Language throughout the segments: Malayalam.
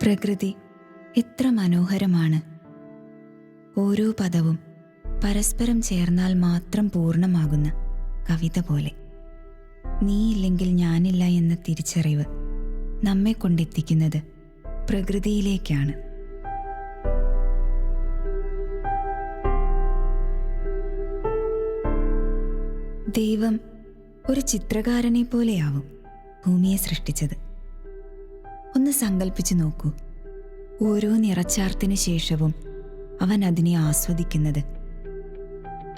പ്രകൃതി എത്ര മനോഹരമാണ്. ഓരോ പദവും പരസ്പരം ചേർന്നാൽ മാത്രം പൂർണ്ണമാകുന്ന കവിത പോലെ. നീയില്ലെങ്കിൽ ഞാനില്ല എന്ന തിരിച്ചറിവ് നമ്മെ കൊണ്ടെത്തിക്കുന്നത് പ്രകൃതിയിലേക്കാണ്. ദൈവം ഒരു ചിത്രകാരനെ പോലെയാവും ഭൂമിയെ സൃഷ്ടിച്ചത്. ഒന്ന് സങ്കല്പിച്ചു നോക്കൂ, ഓരോ നിറച്ചാർത്തിനു ശേഷവും അവൻ അതിനെ ആസ്വദിക്കുന്നത്.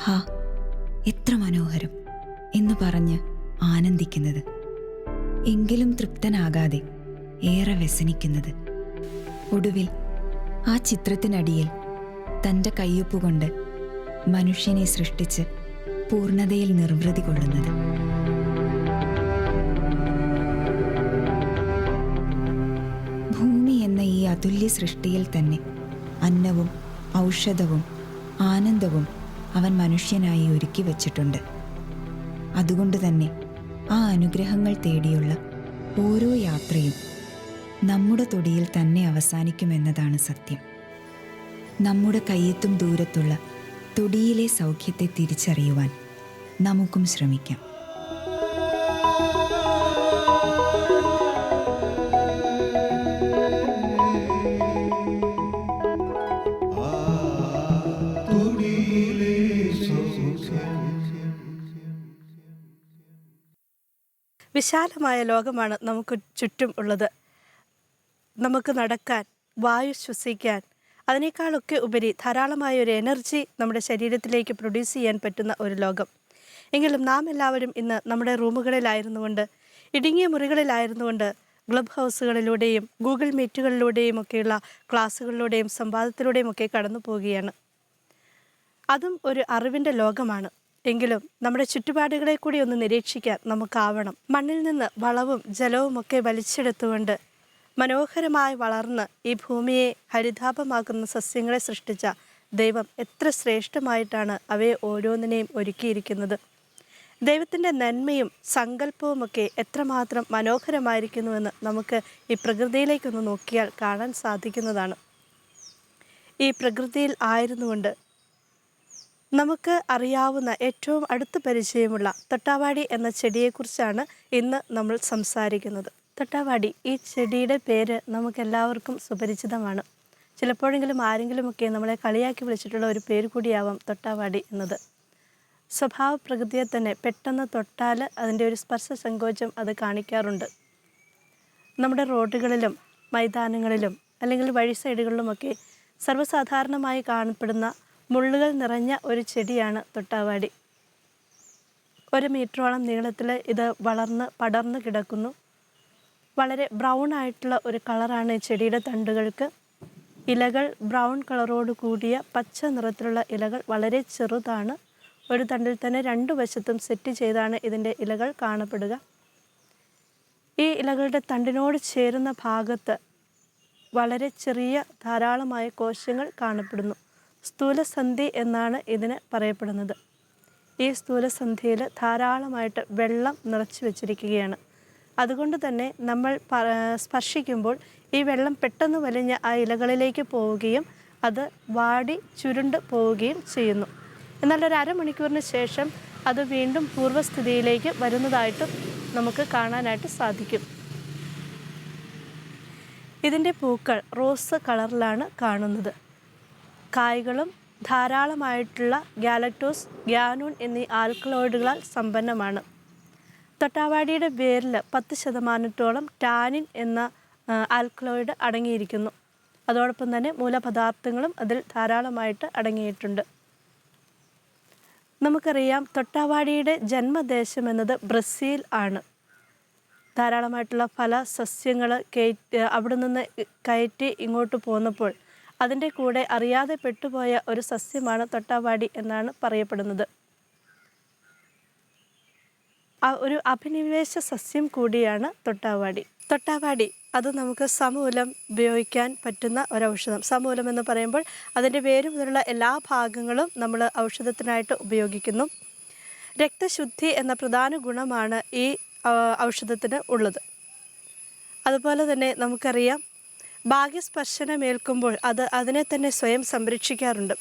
ഹാ, എത്ര മനോഹരം എന്ന് പറഞ്ഞ് ആനന്ദിക്കുന്നത്. എങ്കിലും തൃപ്തനാകാതെ ഏറെ വ്യസനിക്കുന്നത്. ഒടുവിൽ ആ ചിത്രത്തിനടിയിൽ തൻ്റെ കയ്യൊപ്പുകൊണ്ട് മനുഷ്യനെ സൃഷ്ടിച്ച് പൂർണ്ണതയിൽ നിർവൃതി കൊള്ളുന്നത്. ഭൂമി എന്ന ഈ അതുല്യ സൃഷ്ടിയിൽ തന്നെ അന്നവും ഔഷധവും ആനന്ദവും അവൻ മനുഷ്യനായി ഒരുക്കി വച്ചിട്ടുണ്ട്. അതുകൊണ്ട് തന്നെ ആ അനുഗ്രഹങ്ങൾ തേടിയുള്ള ഓരോ യാത്രയും നമ്മുടെ തൊടിയിൽ തന്നെ അവസാനിക്കുമെന്നതാണ് സത്യം. നമ്മുടെ കയ്യെത്തും ദൂരത്തുള്ള തൊടിയിലെ സൗഖ്യത്തെ തിരിച്ചറിയുവാൻ നമുക്കും ശ്രമിക്കാം. വിശാലമായ ലോകമാണ് നമുക്ക് ചുറ്റും ഉള്ളത്. നമുക്ക് നടക്കാൻ, വായു ശ്വസിക്കാൻ, അതിനേക്കാളൊക്കെ ഉപരി ധാരാളമായ ഒരു എനർജി നമ്മുടെ ശരീരത്തിലേക്ക് പ്രൊഡ്യൂസ് ചെയ്യാൻ പറ്റുന്ന ഒരു ലോകം. എങ്കിലും നാം എല്ലാവരും ഇന്ന് നമ്മുടെ റൂമുകളിലായിരുന്നുകൊണ്ട്, ഇടുങ്ങിയ മുറികളിലായിരുന്നുകൊണ്ട്, ക്ലബ് ഹൗസുകളിലൂടെയും ഗൂഗിൾ മീറ്റുകളിലൂടെയും ഒക്കെയുള്ള ക്ലാസ്സുകളിലൂടെയും സംവാദത്തിലൂടെയും ഒക്കെ കടന്നു പോവുകയാണ്. അതും ഒരു അറിവിൻ്റെ ലോകമാണ്. എങ്കിലും നമ്മുടെ ചുറ്റുപാടുകളെ കൂടി ഒന്ന് നിരീക്ഷിക്കാൻ നമുക്കാവണം. മണ്ണിൽ നിന്ന് വളവും ജലവും ഒക്കെ വലിച്ചെടുത്തുകൊണ്ട് മനോഹരമായി വളർന്ന് ഈ ഭൂമിയെ ഹരിതാപമാക്കുന്ന സസ്യങ്ങളെ സൃഷ്ടിച്ച ദൈവം എത്ര ശ്രേഷ്ഠമായിട്ടാണ് അവയെ ഓരോന്നിനെയും ഒരുക്കിയിരിക്കുന്നത്. ദൈവത്തിൻ്റെ നന്മയും സങ്കല്പവുമൊക്കെ എത്രമാത്രം മനോഹരമായിരിക്കുന്നുവെന്ന് നമുക്ക് ഈ പ്രകൃതിയിലേക്കൊന്ന് നോക്കിയാൽ കാണാൻ സാധിക്കുന്നതാണ്. ഈ പ്രകൃതിയിൽ ആയിരുന്നുകൊണ്ട് നമുക്ക് അറിയാവുന്ന ഏറ്റവും അടുത്ത് പരിചയമുള്ള തൊട്ടാവാടി എന്ന ചെടിയെക്കുറിച്ചാണ് ഇന്ന് നമ്മൾ സംസാരിക്കുന്നത്. തൊട്ടാവാടി, ഈ ചെടിയുടെ പേര് നമുക്കെല്ലാവർക്കും സുപരിചിതമാണ്. ചിലപ്പോഴെങ്കിലും ആരെങ്കിലുമൊക്കെ നമ്മളെ കളിയാക്കി വിളിച്ചിട്ടുള്ള ഒരു പേര് കൂടിയാവാം തൊട്ടാവാടി എന്നത്. സ്വഭാവ പ്രകൃതിയെ തന്നെ പെട്ടെന്ന് തൊട്ടാൽ അതിൻ്റെ ഒരു സ്പർശ സങ്കോചം അത് കാണിക്കാറുണ്ട്. നമ്മുടെ റോഡുകളിലും മൈതാനങ്ങളിലും അല്ലെങ്കിൽ വഴി സൈഡുകളിലുമൊക്കെ സർവ്വസാധാരണമായി കാണപ്പെടുന്ന മുള്ളുകൾ നിറഞ്ഞ ഒരു ചെടിയാണ് തൊട്ടാവാടി. 1 മീറ്ററോളം നീളത്തിൽ ഇത് വളർന്ന് പടർന്നു കിടക്കുന്നു. വളരെ ബ്രൗൺ ആയിട്ടുള്ള ഒരു കളറാണ് ഈ ചെടിയുടെ തണ്ടുകൾക്ക്. ഇലകൾ ബ്രൗൺ കളറോട് കൂടിയ പച്ച നിറത്തിലുള്ള ഇലകൾ, വളരെ ചെറുതാണ്. ഒരു തണ്ടിൽ തന്നെ 2 വശത്തും സെറ്റ് ചെയ്താണ് ഇതിൻ്റെ ഇലകൾ കാണപ്പെടുക. ഈ ഇലകളുടെ തണ്ടിനോട് ചേരുന്ന ഭാഗത്ത് വളരെ ചെറിയ ധാരാളമായ കോശങ്ങൾ കാണപ്പെടുന്നു. സ്ഥൂലസന്ധി എന്നാണ് ഇതിന് പറയപ്പെടുന്നത്. ഈ സ്ഥൂലസന്ധിയിൽ ധാരാളമായിട്ട് വെള്ളം നിറച്ചു വച്ചിരിക്കുകയാണ്. അതുകൊണ്ട് തന്നെ നമ്മൾ സ്പർശിക്കുമ്പോൾ ഈ വെള്ളം പെട്ടെന്ന് വലിഞ്ഞ് ആ ഇലകളിലേക്ക് പോവുകയും അത് വാടി ചുരുണ്ട് പോവുകയും ചെയ്യുന്നു. എന്നാൽ ഒരു അരമണിക്കൂറിന് ശേഷം അത് വീണ്ടും പൂർവ്വസ്ഥിതിയിലേക്ക് വരുന്നതായിട്ടും നമുക്ക് കാണാനായിട്ട് സാധിക്കും. ഇതിൻ്റെ പൂക്കൾ റോസ് കളറിലാണ് കാണുന്നത്. കായ്കളും ധാരാളമായിട്ടുള്ള ഗാലക്ടോസ്, ഗ്യാനൂൺ എന്നീ ആൽക്കലോയിഡുകളാൽ സമ്പന്നമാണ്. തൊട്ടാവാടിയുടെ വേരിൽ 10% ടാനിൻ എന്ന ആൽക്കലോയിഡ് അടങ്ങിയിരിക്കുന്നു. അതോടൊപ്പം തന്നെ മൂലപദാർത്ഥങ്ങളും അതിൽ ധാരാളമായിട്ട് അടങ്ങിയിട്ടുണ്ട്. നമുക്കറിയാം, തൊട്ടാവാടിയുടെ ജന്മദേശം എന്നത് ബ്രസീൽ ആണ്. ധാരാളമായിട്ടുള്ള പല സസ്യങ്ങൾ അവിടെ നിന്ന് കയറ്റി ഇങ്ങോട്ട് പോന്നപ്പോൾ അതിൻ്റെ കൂടെ അറിയാതെ പെട്ടുപോയ ഒരു സസ്യമാണ് തൊട്ടാവാടി എന്നാണ് പറയപ്പെടുന്നത്. ഒരു അഭിനിവേശ സസ്യം കൂടിയാണ് തൊട്ടാവാടി. തൊട്ടാവാടി അത് നമുക്ക് സമൂലം ഉപയോഗിക്കാൻ പറ്റുന്ന ഒരൗഷധം. സമൂലം എന്ന് പറയുമ്പോൾ അതിൻ്റെ വേര് മുതലുള്ള എല്ലാ ഭാഗങ്ങളും നമ്മൾ ഔഷധത്തിനായിട്ട് ഉപയോഗിക്കുന്നു. രക്തശുദ്ധി എന്ന പ്രധാന ഗുണമാണ് ഈ ഔഷധത്തിന് ഉള്ളത്. അതുപോലെ തന്നെ നമുക്കറിയാം, ഭാഗ്യസ്പർശനമേൽക്കുമ്പോൾ അതിനെ തന്നെ സ്വയം സംരക്ഷിക്കാറുണ്ട്.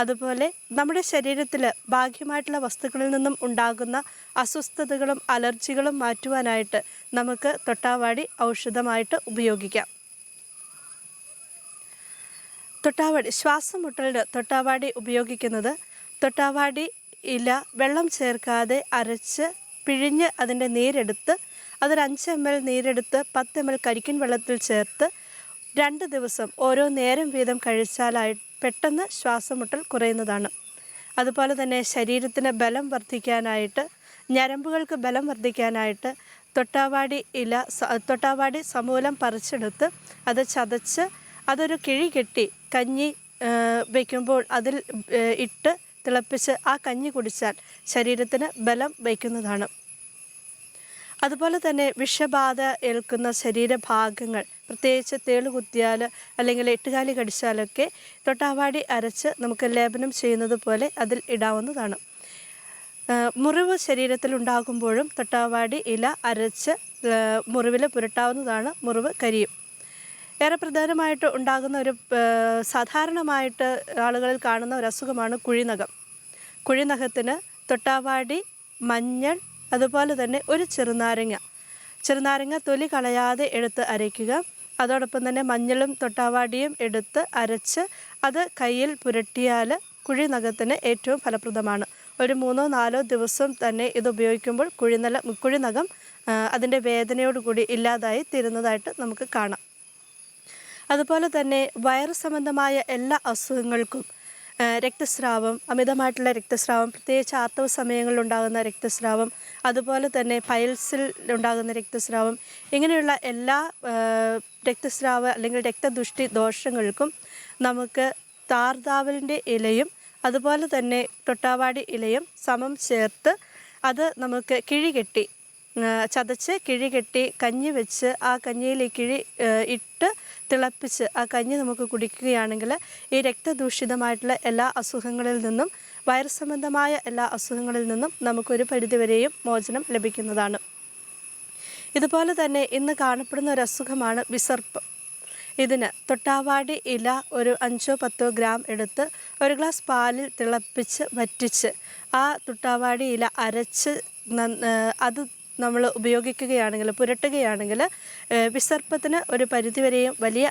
അതുപോലെ നമ്മുടെ ശരീരത്തിൽ ഭാഗ്യമായിട്ടുള്ള വസ്തുക്കളിൽ നിന്നും ഉണ്ടാകുന്ന അസ്വസ്ഥതകളും അലർജികളും മാറ്റുവാനായിട്ട് നമുക്ക് തൊട്ടാവാടി ഔഷധമായിട്ട് ഉപയോഗിക്കാം. ശ്വാസം മുട്ടലിന് തൊട്ടാവാടി ഉപയോഗിക്കുന്നത് തൊട്ടാവാടി ഇല വെള്ളം ചേർക്കാതെ അരച്ച് പിഴിഞ്ഞ് അതിൻ്റെ നീരെടുത്ത് അതൊരു 5 ml നീരെടുത്ത് 10 ml കരിക്കിൻ വെള്ളത്തിൽ ചേർത്ത് 2 ദിവസം ഓരോ നേരം വീതം കഴിച്ചാലായി പെട്ടെന്ന് ശ്വാസം മുട്ടൽ കുറയുന്നതാണ്. അതുപോലെ തന്നെ ശരീരത്തിന് ബലം വർദ്ധിക്കാനായിട്ട്, ഞരമ്പുകൾക്ക് ബലം വർദ്ധിക്കാനായിട്ട് തൊട്ടാവാടി സമൂലം പറിച്ചെടുത്ത് അത് ചതച്ച് അതൊരു കിഴി കെട്ടി കഞ്ഞി വയ്ക്കുമ്പോൾ അതിൽ ഇട്ട് തിളപ്പിച്ച് ആ കഞ്ഞി കുടിച്ചാൽ ശരീരത്തിന് ബലം വയ്ക്കുന്നതാണ്. അതുപോലെ തന്നെ വിഷബാധ ഏൽക്കുന്ന ശരീരഭാഗങ്ങൾ, പ്രത്യേകിച്ച് തേള് കുത്തിയാൽ അല്ലെങ്കിൽ എട്ടുകാലി കടിച്ചാലൊക്കെ തൊട്ടാവാടി അരച്ച് നമുക്ക് ലേപനം ചെയ്യുന്നത് പോലെ അതിൽ ഇടാവുന്നതാണ്. മുറിവ് ശരീരത്തിൽ ഉണ്ടാകുമ്പോഴും തൊട്ടാവാടി ഇല അരച്ച് മുറിവിൽ പുരട്ടാവുന്നതാണ്. മുറിവ് കരിയും. ഏറെ പ്രധാനമായിട്ട് ഉണ്ടാകുന്ന സാധാരണമായിട്ട് ആളുകളിൽ കാണുന്ന ഒരു അസുഖമാണ് കുഴിനഖം. കുഴിനഖത്തിന് തൊട്ടാവാടി, മഞ്ഞൾ, അതുപോലെ തന്നെ ഒരു ചെറുനാരങ്ങ തൊലി കളയാതെ എടുത്ത് അരയ്ക്കുക. അതോടൊപ്പം തന്നെ മഞ്ഞളും തൊട്ടാവാടിയും എടുത്ത് അരച്ച് അത് കയ്യിൽ പുരട്ടിയാൽ കുഴിനഖത്തിന് ഏറ്റവും ഫലപ്രദമാണ്. ഒരു 3-4 ദിവസം തന്നെ ഇത് ഉപയോഗിക്കുമ്പോൾ കുഴിനഖം അതിൻ്റെ വേദനയോടുകൂടി ഇല്ലാതായി തീരുന്നതായിട്ട് നമുക്ക് കാണാം. അതുപോലെ തന്നെ വയറ് സംബന്ധമായ എല്ലാ അസുഖങ്ങൾക്കും രക്തസ്രാവം, അമിതമായിട്ടുള്ള രക്തസ്രാവം, പ്രത്യേകിച്ച് ആർത്തവ സമയങ്ങളിൽ ഉണ്ടാകുന്ന രക്തസ്രാവം, അതുപോലെ തന്നെ പൈൽസിൽ ഉണ്ടാകുന്ന രക്തസ്രാവം, ഇങ്ങനെയുള്ള എല്ലാ രക്തസ്രാവ അല്ലെങ്കിൽ രക്തദുഷ്ടി ദോഷങ്ങൾക്കും നമുക്ക് താർതാവലിൻ്റെ ഇലയും അതുപോലെ തന്നെ തൊട്ടാവാടി ഇലയും സമം ചേർത്ത് അത് നമുക്ക് ചതച്ച് കിഴി കെട്ടി കഞ്ഞി വെച്ച് ആ കഞ്ഞിയിൽ ഈ കിഴി ഇട്ട് തിളപ്പിച്ച് ആ കഞ്ഞി നമുക്ക് കുടിക്കുകയാണെങ്കിൽ ഈ രക്തദൂഷിതമായിട്ടുള്ള എല്ലാ അസുഖങ്ങളിൽ നിന്നും, വയറ് സംബന്ധമായ എല്ലാ അസുഖങ്ങളിൽ നിന്നും നമുക്കൊരു പരിധിവരെയും മോചനം ലഭിക്കുന്നതാണ്. ഇതുപോലെ തന്നെ ഇന്ന് കാണപ്പെടുന്ന ഒരു അസുഖമാണ് വിസർപ്പം. ഇതിന് തൊട്ടാവാടി ഇല ഒരു 5-10 ഗ്രാം എടുത്ത് 1 ഗ്ലാസ് പാലിൽ തിളപ്പിച്ച് വറ്റിച്ച് ആ തൊട്ടാവാടി ഇല അരച്ച് അത് നമ്മൾ ഉപയോഗിക്കുകയാണെങ്കിൽ, പുരട്ടുകയാണെങ്കിൽ വിസർപ്പത്തിന് ഒരു പരിധിവരെയും വലിയ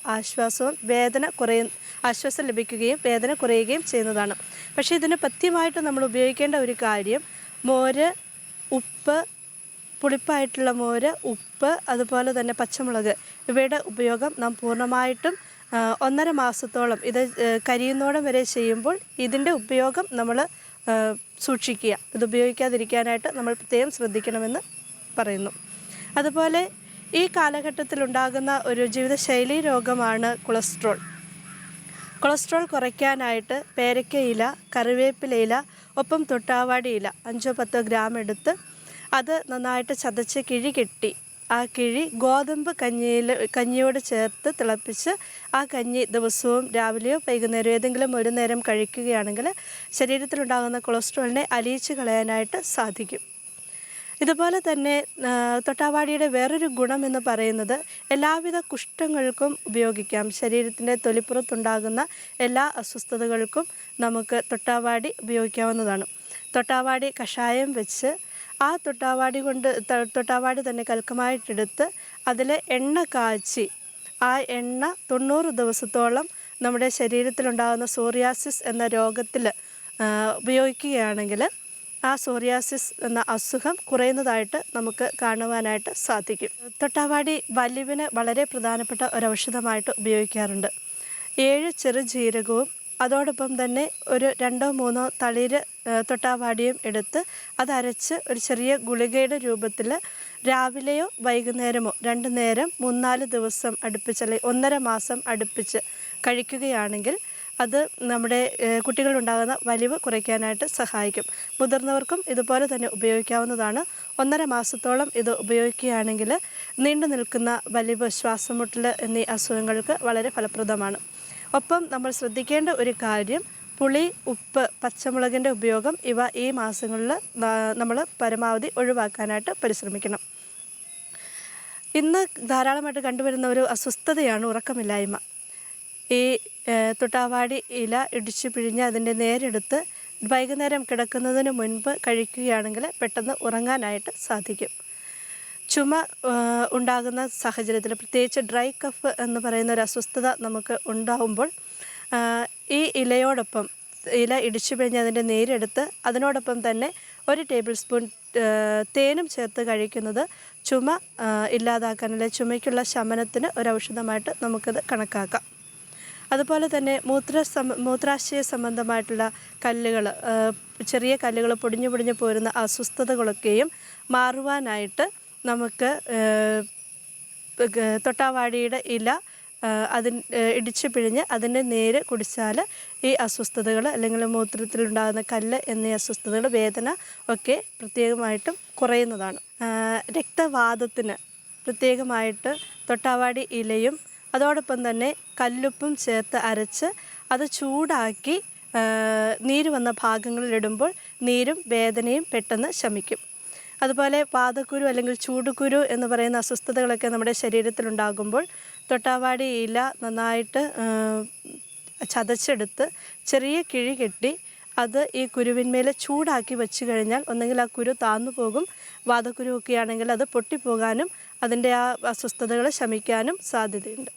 ആശ്വാസം ലഭിക്കുകയും വേദന കുറയുകയും ചെയ്യുന്നതാണ്. പക്ഷേ ഇതിന് പഥ്യമായിട്ട് നമ്മൾ ഉപയോഗിക്കേണ്ട ഒരു കാര്യം മോര്, ഉപ്പ്, പുളിപ്പായിട്ടുള്ള മോര്, ഉപ്പ്, അതുപോലെ തന്നെ പച്ചമുളക് ഇവയുടെ ഉപയോഗം നാം പൂർണ്ണമായിട്ടും 1.5 മാസത്തോളം ഇത് കരിയുന്നോളം വരെ ചെയ്യുമ്പോൾ ഇതിൻ്റെ ഉപയോഗം നമ്മൾ സൂക്ഷിക്കുക. ഇത് ഉപയോഗിക്കാതിരിക്കാനായിട്ട് നമ്മൾ പ്രത്യേകം ശ്രദ്ധിക്കണമെന്ന് പറയുന്നു. അതുപോലെ ഈ കാലഘട്ടത്തിലുണ്ടാകുന്ന ഒരു ജീവിതശൈലി രോഗമാണ് കൊളസ്ട്രോൾ കുറയ്ക്കാനായിട്ട് പേരയ്ക്കയില, കറിവേപ്പിലയില, ഒപ്പം തൊട്ടാവാടി ഇല 5-10 ഗ്രാം എടുത്ത് അത് നന്നായിട്ട് ചതച്ച് കിഴി കെട്ടി ആ കിഴി ഗോതമ്പ് കഞ്ഞിയോട് ചേർത്ത് തിളപ്പിച്ച് ആ കഞ്ഞി ദിവസവും രാവിലെയോ വൈകുന്നേരമോ ഏതെങ്കിലും ഒരു നേരം കഴിക്കുകയാണെങ്കിൽ ശരീരത്തിലുണ്ടാകുന്ന കൊളസ്ട്രോളിനെ അലിയിച്ച് കളയാനായിട്ട് സാധിക്കും. ഇതുപോലെ തന്നെ തൊട്ടാവാടിയുടെ വേറൊരു ഗുണം എന്ന് പറയുന്നത് എല്ലാവിധ കുഷ്ഠങ്ങൾക്കും ഉപയോഗിക്കാം. ശരീരത്തിൻ്റെ തൊലിപ്പുറത്തുണ്ടാകുന്ന എല്ലാ അസ്വസ്ഥതകൾക്കും നമുക്ക് തൊട്ടാവാടി ഉപയോഗിക്കാവുന്നതാണ്. തൊട്ടാവാടി കഷായം വെച്ച് ആ തൊട്ടാവാടി തന്നെ കൽക്കമായിട്ടെടുത്ത് അതിൽ എണ്ണ കാച്ചി ആ എണ്ണ 90 ദിവസത്തോളം നമ്മുടെ ശരീരത്തിലുണ്ടാകുന്ന സോറിയാസിസ് എന്ന രോഗത്തിൽ ഉപയോഗിക്കുകയാണെങ്കിൽ ആ സോറിയാസിസ് എന്ന അസുഖം കുറയുന്നതായിട്ട് നമുക്ക് കാണുവാനായിട്ട് സാധിക്കും. തൊട്ടാവാടി വലിവിന് വളരെ പ്രധാനപ്പെട്ട ഒരു ഔഷധമായിട്ട് ഉപയോഗിക്കാറുണ്ട്. 7 ചെറുജീരകവും അതോടൊപ്പം തന്നെ ഒരു 2-3 തളിര് തൊട്ടാവാടിയും എടുത്ത് അതരച്ച് ഒരു ചെറിയ ഗുളികയുടെ രൂപത്തിൽ രാവിലെയോ വൈകുന്നേരമോ 2 നേരം 3-4 ദിവസം അടുപ്പിച്ച് അല്ലെങ്കിൽ 1.5 മാസം അടുപ്പിച്ച് കഴിക്കുകയാണെങ്കിൽ അത് നമ്മുടെ കുട്ടികളുണ്ടാകുന്ന വലിവ് കുറയ്ക്കാനായിട്ട് സഹായിക്കും. മുതിർന്നവർക്കും ഇതുപോലെ തന്നെ ഉപയോഗിക്കാവുന്നതാണ്. 1.5 മാസത്തോളം ഇത് ഉപയോഗിക്കുകയാണെങ്കിൽ നീണ്ടു നിൽക്കുന്ന വലിവ്, ശ്വാസമുട്ടൽ എന്നീ അസുഖങ്ങൾക്ക് വളരെ ഫലപ്രദമാണ്. ഒപ്പം നമ്മൾ ശ്രദ്ധിക്കേണ്ട ഒരു കാര്യം പുളി, ഉപ്പ്, പച്ചമുളകിൻ്റെ ഉപയോഗം ഈ മാസങ്ങളിൽ നമ്മൾ പരമാവധി ഒഴിവാക്കാനായിട്ട് പരിശ്രമിക്കണം. ഇന്ന് ധാരാളമായിട്ട് കണ്ടുവരുന്ന ഒരു അസ്വസ്ഥതയാണ് ഉറക്കമില്ലായ്മ. ഈ തൊട്ടാവാടി ഇല ഇടിച്ചു പിഴിഞ്ഞ് അതിൻ്റെ നേരെടുത്ത് വൈകുന്നേരം കിടക്കുന്നതിന് മുൻപ് കഴിക്കുകയാണെങ്കിൽ പെട്ടെന്ന് ഉറങ്ങാനായിട്ട് സാധിക്കും. ചുമ ഉണ്ടാകുന്ന സാഹചര്യത്തിൽ, പ്രത്യേകിച്ച് ഡ്രൈ കഫ് എന്ന് പറയുന്ന ഒരു അസ്വസ്ഥത നമുക്ക് ഉണ്ടാകുമ്പോൾ ഈ ഇലയോടൊപ്പം ഇല ഇടിച്ചു പിഴിഞ്ഞ് അതിൻ്റെ നീരെടുത്ത് അതിനോടൊപ്പം തന്നെ 1 ടേബിൾ സ്പൂൺ തേനും ചേർത്ത് കഴിക്കുന്നത് ചുമ ഇല്ലാതാക്കാൻ, അല്ലെങ്കിൽ ചുമയ്ക്കുള്ള ശമനത്തിന് ഒരു ഔഷധമായിട്ട് നമുക്കത് കണക്കാക്കാം. അതുപോലെ തന്നെ മൂത്രാശയ സംബന്ധമായിട്ടുള്ള കല്ലുകൾ, ചെറിയ കല്ലുകൾ പൊടിഞ്ഞു പോരുന്ന അസ്വസ്ഥതകളൊക്കെയും മാറുവാനായിട്ട് നമുക്ക് തൊട്ടാവാടിയുടെ ഇല ഇടിച്ചു പിഴിഞ്ഞ് അതിൻ്റെ നീര് കുടിച്ചാൽ ഈ അസ്വസ്ഥതകൾ, അല്ലെങ്കിൽ മൂത്രത്തിലുണ്ടാകുന്ന കല്ല് എന്നീ അസ്വസ്ഥതകൾ, വേദന ഒക്കെ പ്രത്യേകമായിട്ടും കുറയുന്നതാണ്. രക്തവാതത്തിന് പ്രത്യേകമായിട്ട് തൊട്ടാവാടി ഇലയും അതോടൊപ്പം തന്നെ കല്ലുപ്പും ചേർത്ത് അരച്ച് അത് ചൂടാക്കി നീര് വന്ന ഭാഗങ്ങളിലിടുമ്പോൾ നീരും വേദനയും പെട്ടെന്ന് ശമിക്കും. അതുപോലെ വാതക്കുരു അല്ലെങ്കിൽ ചൂടുകുരു എന്ന് പറയുന്ന അസ്വസ്ഥതകളൊക്കെ നമ്മുടെ ശരീരത്തിലുണ്ടാകുമ്പോൾ തൊട്ടാവാടി ഇല നന്നായിട്ട് ചതച്ചെടുത്ത് ചെറിയ കിഴി കെട്ടി അത് ഈ കുരുവിന്മേൽ ചൂടാക്കി വെച്ച് കഴിഞ്ഞാൽ ഒന്നെങ്കിൽ ആ കുരു താന്നു പോകും, വാതക്കുരു ഒക്കെ ആണെങ്കിൽ അത് പൊട്ടിപ്പോകാനും അതിൻ്റെ ആ അസ്വസ്ഥതകൾ ശമിക്കാനും സാധ്യതയുണ്ട്.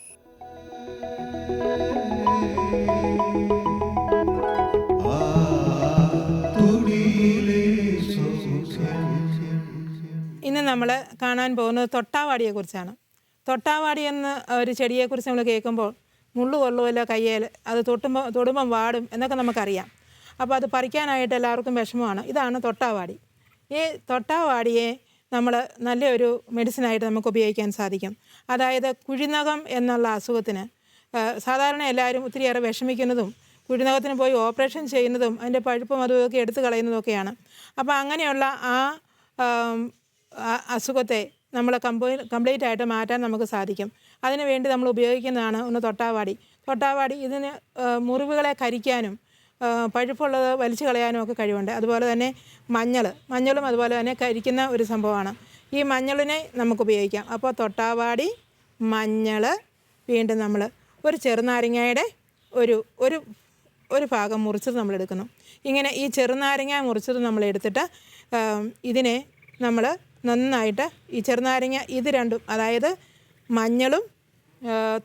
ഇന്ന് നമ്മൾ കാണാൻ പോകുന്നത് തൊട്ടാവാടിയെക്കുറിച്ചാണ്. തൊട്ടാവാടി എന്ന ഒരു ചെടിയെക്കുറിച്ച് നമ്മൾ കേൾക്കുമ്പോൾ മുള്ളു കൊള്ളുമല്ലോ കയ്യേൽ, അത് തൊടുമ്പം വാടും എന്നൊക്കെ നമുക്കറിയാം. അപ്പോൾ അത് പറിക്കാനായിട്ട് എല്ലാവർക്കും വിഷമമാണ്. ഇതാണ് തൊട്ടാവാടി. ഈ തൊട്ടാവാടിയെ നമ്മൾ നല്ലൊരു മെഡിസിനായിട്ട് നമുക്ക് ഉപയോഗിക്കാൻ സാധിക്കും. അതായത് കുഴിനകം എന്നുള്ള അസുഖത്തിന് സാധാരണ എല്ലാവരും ഒത്തിരിയേറെ വിഷമിക്കുന്നതും കുഴിനകത്തിന് പോയി ഓപ്പറേഷൻ ചെയ്യുന്നതും അതിൻ്റെ പഴുപ്പും അതുമൊക്കെ എടുത്തു കളയുന്നതൊക്കെയാണ്. അപ്പോൾ അങ്ങനെയുള്ള ആ അസുഖത്തെ നമ്മൾ കംപ്ലീറ്റ് ആയിട്ട് മാറ്റാൻ നമുക്ക് സാധിക്കും. അതിനു വേണ്ടി നമ്മൾ ഉപയോഗിക്കുന്നതാണ് ഒന്ന് തൊട്ടാവാടി. തൊട്ടാവാടി ഇതിന് മുറിവുകളെ കരിക്കാനും പഴുപ്പുള്ളത് വലിച്ചു കളയാനും ഒക്കെ കഴിവുണ്ട്. അതുപോലെ തന്നെ മഞ്ഞളും അതുപോലെ തന്നെ കരിക്കുന്ന ഒരു സംഭവമാണ്. ഈ മഞ്ഞളിനെ നമുക്ക് ഉപയോഗിക്കാം. അപ്പോൾ തൊട്ടാവാടി, മഞ്ഞൾ, വീണ്ടും നമ്മൾ ഒരു ചെറുനാരങ്ങയുടെ ഒരു ഭാഗം മുറിച്ചത് നമ്മൾ എടുക്കുന്നു. ഇങ്ങനെ ഈ ചെറുനാരങ്ങ മുറിച്ചത് നമ്മൾ എടുത്തിട്ട് ഇതിനെ നമ്മൾ നന്നായിട്ട് ഈ ചെറുനാരങ്ങ ഇത് രണ്ടും, അതായത് മഞ്ഞളും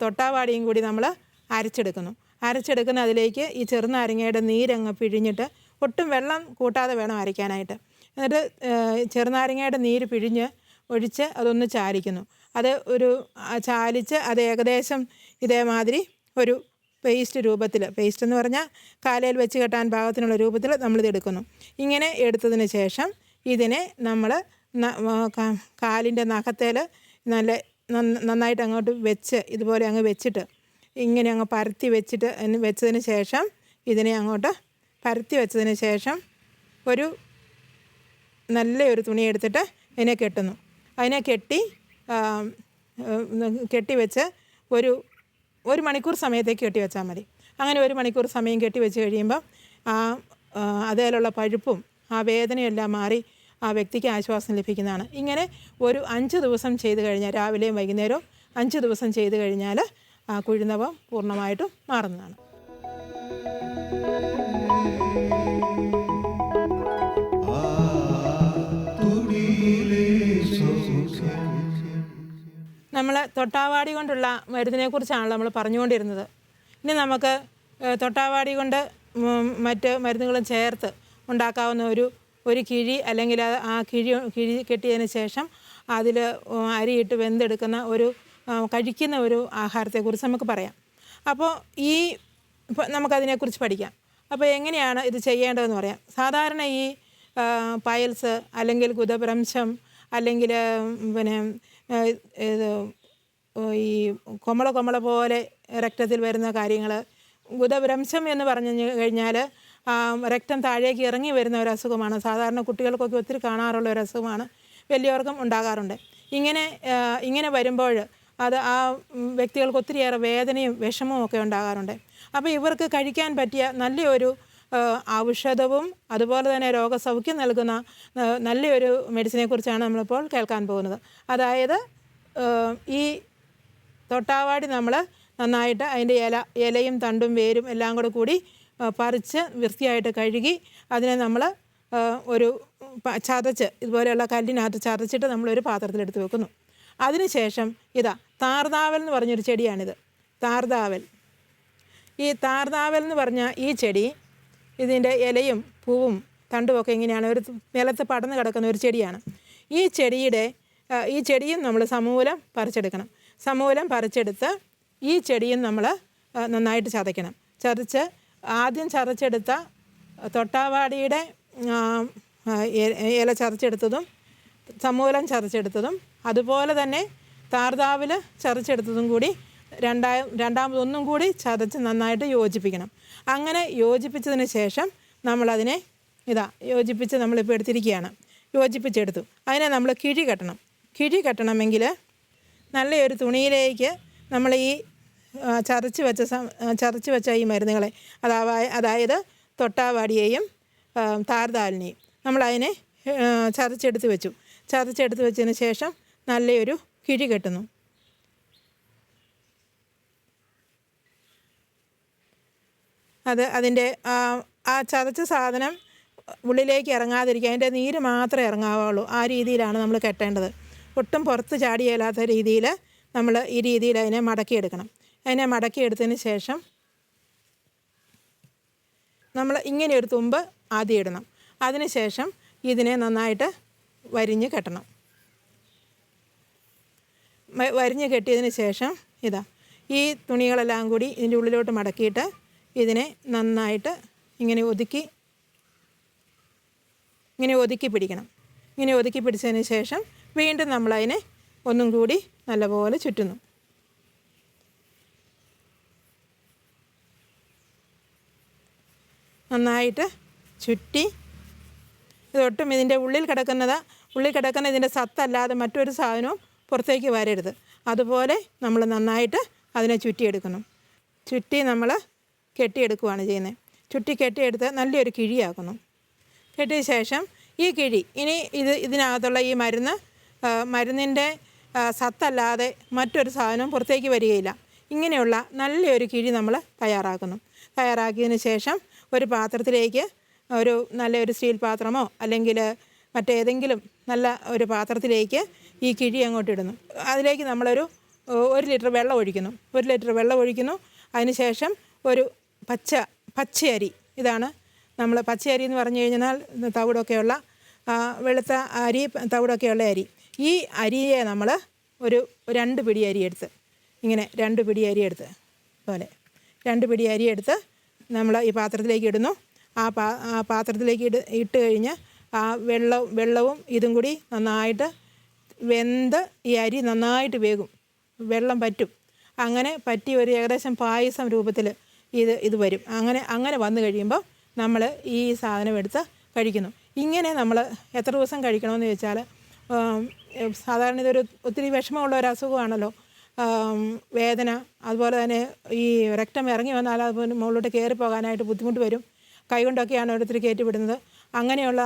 തൊട്ടാവാടിയും കൂടി നമ്മൾ അരച്ചെടുക്കുന്ന അതിലേക്ക് ഈ ചെറുനാരങ്ങയുടെ നീരങ്ങ് പിഴിഞ്ഞിട്ട്, ഒട്ടും വെള്ളം കൂട്ടാതെ വേണം അരയ്ക്കാനായിട്ട്. എന്നിട്ട് ചെറുനാരങ്ങയുടെ നീര് പിഴിഞ്ഞ് ഒഴിച്ച് അതൊന്ന് ചാലിക്കുന്നു. അത് ചാലിച്ച് അത് ഏകദേശം ഇതേമാതിരി ഒരു പേസ്റ്റ് രൂപത്തിൽ, പേസ്റ്റ് എന്ന് പറഞ്ഞാൽ കാലയിൽ വെച്ച് കെട്ടാൻ പാകത്തിനുള്ള രൂപത്തിൽ നമ്മളിത് എടുക്കുന്നു. ഇങ്ങനെ എടുത്തതിന് ശേഷം ഇതിനെ നമ്മൾ കാലിൻ്റെ നഖത്തേൽ നന്നായിട്ട് അങ്ങോട്ട് വെച്ച് ഇതുപോലെ അങ്ങ് വെച്ചിട്ട് ഇങ്ങനെ അങ്ങ് പരത്തി വെച്ചതിന് ശേഷം ഇതിനെ അങ്ങോട്ട് പരത്തി വെച്ചതിന് ശേഷം ഒരു നല്ലൊരു തുണി എടുത്തിട്ട് ഇതിനെ കെട്ടുന്നു. അതിനെ കെട്ടി വെച്ച് ഒരു മണിക്കൂർ സമയത്തേക്ക് കെട്ടി വെച്ചാൽ മതി. അങ്ങനെ 1 മണിക്കൂർ സമയം കെട്ടി വെച്ച് കഴിയുമ്പം അതിലുള്ള പഴുപ്പും ആ വേദനയെല്ലാം മാറി ആ വ്യക്തിക്ക് ആശ്വാസം ലഭിക്കുന്നതാണ്. ഇങ്ങനെ ഒരു 5 ദിവസം ചെയ്ത് കഴിഞ്ഞാൽ, രാവിലെയും വൈകുന്നേരവും 5 ദിവസം ചെയ്ത് കഴിഞ്ഞാൽ ആ കുഴിനകം പൂർണ്ണമായിട്ടും മാറുന്നതാണ്. നമ്മൾ തൊട്ടാവാടി കൊണ്ടുള്ള മരുന്നിനെക്കുറിച്ചാണല്ലോ നമ്മൾ പറഞ്ഞുകൊണ്ടിരുന്നത്. ഇനി നമുക്ക് തൊട്ടാവാടി കൊണ്ട് മറ്റ് മരുന്നുകളും ചേർത്ത് ഉണ്ടാക്കാവുന്ന ഒരു കിഴി, അല്ലെങ്കിൽ ആ കിഴി കെട്ടിയതിന് ശേഷം അതിൽ അരിയിട്ട് വെന്തെടുക്കുന്ന കഴിക്കുന്ന ഒരു ആഹാരത്തെക്കുറിച്ച് നമുക്ക് പറയാം. അപ്പോൾ നമുക്കതിനെക്കുറിച്ച് പഠിക്കാം. അപ്പോൾ എങ്ങനെയാണ് ഇത് ചെയ്യേണ്ടതെന്ന് പറയാം. സാധാരണ ഈ പൈൽസ് അല്ലെങ്കിൽ ഗുദഭ്രംശം അല്ലെങ്കിൽ ഈ കൊമള പോലെ രക്തത്തിൽ വരുന്ന കാര്യങ്ങൾ, ഗുദഭ്രംശം എന്ന് പറഞ്ഞു കഴിഞ്ഞാൽ രക്തം താഴേക്ക് ഇറങ്ങി വരുന്ന ഒരു അസുഖമാണ്. സാധാരണ കുട്ടികൾക്കൊക്കെ ഒത്തിരി കാണാറുള്ള ഒരു അസുഖമാണ്, വലിയവർക്കും ഉണ്ടാകാറുണ്ട്. ഇങ്ങനെ വരുമ്പോൾ അത് ആ വ്യക്തികൾക്ക് ഒത്തിരിയേറെ വേദനയും വിഷമവും ഒക്കെ ഉണ്ടാകാറുണ്ട്. അപ്പോൾ ഇവർക്ക് കഴിക്കാൻ പറ്റിയ നല്ലൊരു ഔഷധവും അതുപോലെ തന്നെ രോഗസൗഖ്യം നൽകുന്ന നല്ലൊരു മെഡിസിനെ കുറിച്ചാണ് നമ്മളിപ്പോൾ കേൾക്കാൻ പോകുന്നത്. അതായത് ഈ തൊട്ടാവാടി നമ്മൾ നന്നായിട്ട് അതിൻ്റെ ഇലയും തണ്ടും വേരും എല്ലാം കൂടി പറിച്ച് വൃത്തിയായിട്ട് കഴുകി അതിനെ നമ്മൾ ഒരു ചതച്ച് ഇതുപോലെയുള്ള കല്ലിനകത്ത് ചതച്ചിട്ട് നമ്മളൊരു പാത്രത്തിലെടുത്ത് വെക്കുന്നു. അതിനുശേഷം താർനാവൽ എന്ന് പറഞ്ഞൊരു ചെടിയാണിത്. താർനാവൽ. ഈ താർനാവൽ എന്ന് പറഞ്ഞ ഈ ചെടി ഇതിൻ്റെ ഇലയും പൂവും തണ്ടുമൊക്കെ ഇങ്ങനെയാണ് ഒരു നിലത്ത് പടർന്ന് കിടക്കുന്ന ഒരു ചെടിയാണ്. ഈ ചെടിയും നമ്മൾ സമൂലം പറിച്ചെടുക്കണം. സമൂലം പറിച്ചെടുത്ത് ഈ ചെടിയും നമ്മൾ നന്നായിട്ട് ചതയ്ക്കണം. ആദ്യം ചതച്ചെടുത്ത തൊട്ടാവാടിയുടെ ഇല ചതച്ചെടുത്തതും സമൂലം ചതച്ചെടുത്തതും അതുപോലെ തന്നെ താർനാവൽ ചതച്ചെടുത്തതും കൂടി രണ്ടാമതൊന്നും കൂടി ചതച്ച് നന്നായിട്ട് യോജിപ്പിക്കണം. അങ്ങനെ യോജിപ്പിച്ചതിന് ശേഷം നമ്മളതിനെ യോജിപ്പിച്ച് നമ്മളിപ്പോൾ എടുത്തിരിക്കുകയാണ്. യോജിപ്പിച്ചെടുത്തു. അതിനെ നമ്മൾ കിഴി കെട്ടണം. കിഴി കെട്ടണമെങ്കിൽ നല്ലൊരു തുണിയിലേക്ക് നമ്മൾ ഈ ചതച്ച് വെച്ച ഈ മരുന്നുകളെ അതായത് തൊട്ടാവാടിയെയും താർനാവലിനെയും നമ്മളതിനെ ചതച്ചെടുത്ത് വെച്ചു. ചതച്ചെടുത്ത് വെച്ചതിന് ശേഷം നല്ലൊരു കിഴി കെട്ടുന്നു. അതിൻ്റെ ആ ചതച്ച സാധനം ഉള്ളിലേക്ക് ഇറങ്ങാതിരിക്കുക, അതിൻ്റെ നീര് മാത്രമേ ഇറങ്ങാവുള്ളൂ. ആ രീതിയിലാണ് നമ്മൾ കെട്ടേണ്ടത്. ഒട്ടും പുറത്ത് ചാടിയേലാത്ത രീതിയിൽ നമ്മൾ ഈ രീതിയിൽ അതിനെ മടക്കിയെടുക്കണം. അതിനെ മടക്കിയെടുത്തതിന് ശേഷം നമ്മൾ ഇങ്ങനെയൊരു തുമ്പ് ആദ്യം ഇടണം. അതിന് ശേഷം ഇതിനെ നന്നായിട്ട് വരിഞ്ഞ് കെട്ടണം. വരിഞ്ഞ് കെട്ടിയതിന് ശേഷം ഈ തുണികളെല്ലാം കൂടി ഇതിൻ്റെ ഉള്ളിലോട്ട് മടക്കിയിട്ട് ഇതിനെ നന്നായിട്ട് ഇങ്ങനെ ഒതുക്കി പിടിക്കണം. ഇങ്ങനെ ഒതുക്കി പിടിച്ചതിന് ശേഷം വീണ്ടും നമ്മളതിനെ ഒന്നും കൂടി നല്ലപോലെ ചുറ്റുന്നു. നന്നായിട്ട് ചുറ്റി ഇതൊട്ടും ഇതിൻ്റെ ഉള്ളിൽ കിടക്കുന്ന ഇതിൻ്റെ സത്തല്ലാതെ മറ്റൊരു സാധനവും പുറത്തേക്ക് വരരുത്. അതുപോലെ നമ്മൾ നന്നായിട്ട് അതിനെ ചുറ്റിയെടുക്കണം. ചുറ്റി നമ്മൾ കെട്ടിയെടുക്കുകയാണ് ചെയ്യുന്നത്. കെട്ടിയെടുത്ത് നല്ലൊരു കിഴിയാക്കുന്നു. കെട്ടിയ ശേഷം ഈ കിഴി ഇനി ഇതിനകത്തുള്ള ഈ മരുന്നിൻ്റെ സത്തല്ലാതെ മറ്റൊരു സാധനവും പുറത്തേക്ക് വരികയില്ല. ഇങ്ങനെയുള്ള നല്ലൊരു കിഴി നമ്മൾ തയ്യാറാക്കിയതിന് ശേഷം ഒരു പാത്രത്തിലേക്ക് നല്ലൊരു സ്റ്റീൽ പാത്രമോ അല്ലെങ്കിൽ മറ്റേതെങ്കിലും നല്ല ഒരു പാത്രത്തിലേക്ക് ഈ കിഴി അങ്ങോട്ട് ഇടുന്നു. അതിലേക്ക് നമ്മളൊരു 1 ലിറ്റർ വെള്ളം ഒഴിക്കുന്നു. 1 ലിറ്റർ വെള്ളം ഒഴിക്കുന്നു. അതിന് ശേഷം ഒരു പച്ചയരി, ഇതാണ് നമ്മൾ പച്ചയരി എന്ന് പറഞ്ഞു കഴിഞ്ഞാൽ തവിടൊക്കെയുള്ള വെളുത്ത അരി, തവിടൊക്കെയുള്ള അരി. ഈ അരിയെ നമ്മൾ ഒരു 2 പിടി അരി എടുത്ത് ഇങ്ങനെ 2 പിടി അരി എടുത്ത് പോലെ 2 പിടി അരി എടുത്ത് നമ്മൾ ഈ പാത്രത്തിലേക്ക് ഇടുന്നു. ആ പാത്രത്തിലേക്ക് ഇട്ട് കഴിഞ്ഞ് ആ വെള്ളവും ഇതും കൂടി നന്നായിട്ട് വെന്ത് ഈ അരി നന്നായിട്ട് വേകും. വെള്ളം പറ്റും. അങ്ങനെ പറ്റി ഒരു ഏകദേശം പായസം രൂപത്തിൽ ഇത് വരും. അങ്ങനെ വന്നു കഴിയുമ്പോൾ നമ്മൾ ഈ സാധനം എടുത്ത് കഴിക്കുന്നു. ഇങ്ങനെ നമ്മൾ എത്ര ദിവസം കഴിക്കണമെന്ന് ചോദിച്ചാൽ, സാധാരണ ഇതൊരു ഒത്തിരി വിഷമമുള്ള ഒരു അസുഖമാണല്ലോ. വേദന, അതുപോലെ തന്നെ ഈ രക്തം ഇറങ്ങി വന്നാൽ അത് മുകളിലോട്ട് കയറിപ്പോകാനായിട്ട് ബുദ്ധിമുട്ട് വരും. കൈകൊണ്ടൊക്കെയാണ് ഓരോരുത്തർ കയറ്റിവിടുന്നത്. അങ്ങനെയുള്ള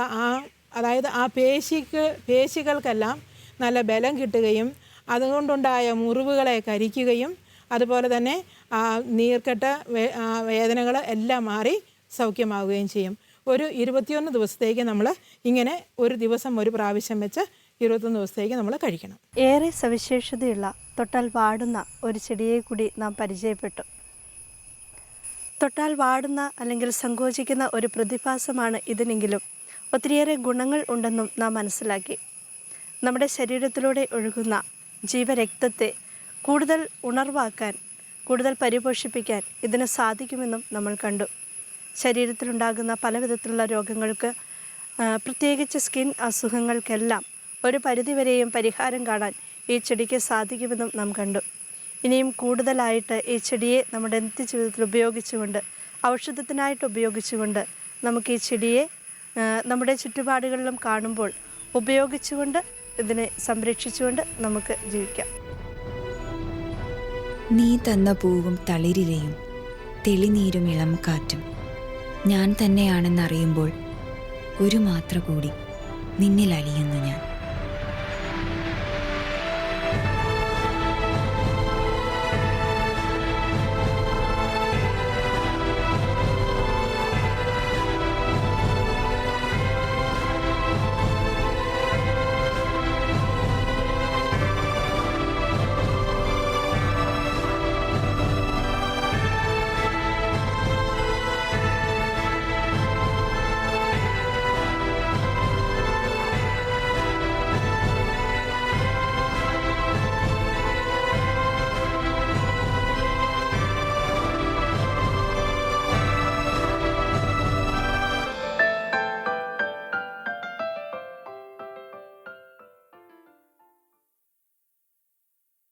അതായത് ആ പേശികൾക്കെല്ലാം നല്ല ബലം കിട്ടുകയും അതുകൊണ്ടുണ്ടായ മുറിവുകളെ കരിക്കുകയും അതുപോലെ തന്നെ ആ നീർക്കെട്ട് വേദനകൾ എല്ലാം മാറി സൗഖ്യമാവുകയും ചെയ്യും. ഒരു 21 ദിവസത്തേക്ക് നമ്മൾ ഇങ്ങനെ ഒരു ദിവസം ഒരു പ്രാവശ്യം വെച്ച് 21 ദിവസത്തേക്ക് നമ്മൾ കഴിക്കണം. ഏറെ സവിശേഷതയുള്ള തൊട്ടാൽ വാടുന്ന ഒരു ചെടിയെ കൂടി നാം പരിചയപ്പെട്ടു. തൊട്ടാൽ വാടുന്ന അല്ലെങ്കിൽ സങ്കോചിക്കുന്ന ഒരു പ്രതിഭാസമാണ് ഇതിനെങ്കിലും ഒത്തിരിയേറെ ഗുണങ്ങൾ ഉണ്ടെന്നും നാം മനസ്സിലാക്കി. നമ്മുടെ ശരീരത്തിലൂടെ ഒഴുകുന്ന ജീവരക്തത്തെ കൂടുതൽ ഉണർവാക്കാൻ, കൂടുതൽ പരിപോഷിപ്പിക്കാൻ ഇതിന് സാധിക്കുമെന്നും നമ്മൾ കണ്ടു. ശരീരത്തിലുണ്ടാകുന്ന പല വിധത്തിലുള്ള രോഗങ്ങൾക്ക്, പ്രത്യേകിച്ച് സ്കിൻ അസുഖങ്ങൾക്കെല്ലാം ഒരു പരിധിവരെയും പരിഹാരം കാണാൻ ഈ ചെടിക്ക് സാധിക്കുമെന്നും നാം കണ്ടു. ഇനിയും കൂടുതലായിട്ട് ഈ ചെടിയെ നമ്മുടെ നിത്യജീവിതത്തിൽ ഉപയോഗിച്ചുകൊണ്ട്, ഔഷധത്തിനായിട്ട് ഉപയോഗിച്ചുകൊണ്ട്, നമുക്ക് ഈ ചെടിയെ നമ്മുടെ ചുറ്റുപാടുകളിലും കാണുമ്പോൾ ഉപയോഗിച്ചുകൊണ്ട് ഇതിനെ സംരക്ഷിച്ചുകൊണ്ട് നമുക്ക് ജീവിക്കാം. നീ തന്ന പൂവും തളിരിലയും തെളിനീരും ഇളം കാറ്റും ഞാൻ തന്നെയാണെന്നറിയുമ്പോൾ ഒരു മാത്ര കൂടി നിന്നിൽ അലിയുന്നു ഞാൻ.